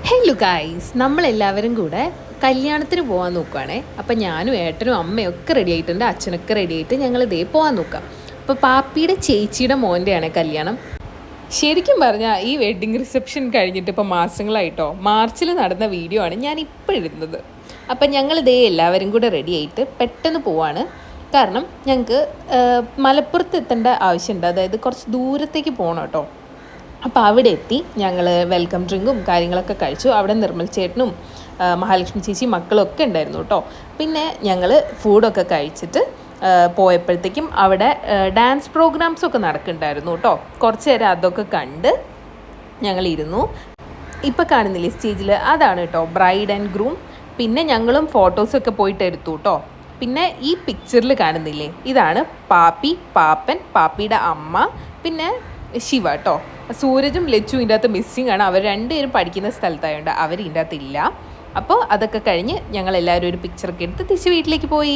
Hello guys, നമ്മളെല്ലാവരും കൂടെ കല്യാണത്തിന് പോകാൻ നോക്കുകയാണേ. അപ്പം ഞാനും ഏട്ടനും അമ്മയും ഒക്കെ റെഡി ആയിട്ടുണ്ട്, അച്ഛനൊക്കെ റെഡി ആയിട്ട് ഞങ്ങൾ ഇതേ പോകാൻ നോക്കാം. അപ്പോൾ പാപ്പിയുടെ ചേച്ചിയുടെ മോൻ്റെയാണ് കല്യാണം. ശരിക്കും പറഞ്ഞാൽ ഈ വെഡ്ഡിങ് റിസപ്ഷൻ കഴിഞ്ഞിട്ട് ഇപ്പോൾ മാസങ്ങളായിട്ടോ, മാർച്ചിൽ നടന്ന വീഡിയോ ആണ് ഞാൻ ഇപ്പോൾ ഇടുന്നത്. അപ്പം ഞങ്ങളിതേ എല്ലാവരും കൂടെ റെഡി ആയിട്ട് പെട്ടെന്ന് പോവാണ്. കാരണം ഞങ്ങൾക്ക് മലപ്പുറത്ത് എത്തേണ്ട ആവശ്യമുണ്ട്, അതായത് കുറച്ച് ദൂരത്തേക്ക് പോകണം കേട്ടോ. അപ്പോൾ അവിടെ എത്തി ഞങ്ങൾ വെൽക്കം ഡ്രിങ്കും കാര്യങ്ങളൊക്കെ കഴിച്ചു. അവിടെ നിർമ്മൽ ചേട്ടനും മഹാലക്ഷ്മി ചേച്ചി മക്കളൊക്കെ ഉണ്ടായിരുന്നു കേട്ടോ. പിന്നെ ഞങ്ങൾ ഫുഡൊക്കെ കഴിച്ചിട്ട് പോയപ്പോഴത്തേക്കും അവിടെ ഡാൻസ് പ്രോഗ്രാംസൊക്കെ നടക്കുന്നുണ്ടായിരുന്നു കേട്ടോ. കുറച്ച് നേരം അതൊക്കെ കണ്ട് ഞങ്ങളിരുന്നു. ഇപ്പോൾ കാണുന്നില്ലേ സ്റ്റേജിൽ, അതാണ് കേട്ടോ ബ്രൈഡ് ആൻഡ് ഗ്രൂം. പിന്നെ ഞങ്ങളും ഫോട്ടോസൊക്കെ പോയിട്ട് എടുത്തു കേട്ടോ. പിന്നെ ഈ പിക്ചറിൽ കാണുന്നില്ലേ, ഇതാണ് പാപ്പി, പാപ്പൻ, പാപ്പിയുടെ അമ്മ, പിന്നെ ശിവ കേട്ടോ. സൂരജും ലച്ചു ഇതിൻ്റെ അകത്ത് മിസ്സിങ് ആണ്. അവർ രണ്ടുപേരും പഠിക്കുന്ന സ്ഥലത്തായതുകൊണ്ട് അവർ ഇതിൻ്റെ അകത്തില്ല. അപ്പോൾ അതൊക്കെ കഴിഞ്ഞ് ഞങ്ങളെല്ലാവരും ഒരു പിക്ചറൊക്കെ എടുത്ത് തിരിച്ച് വീട്ടിലേക്ക് പോയി.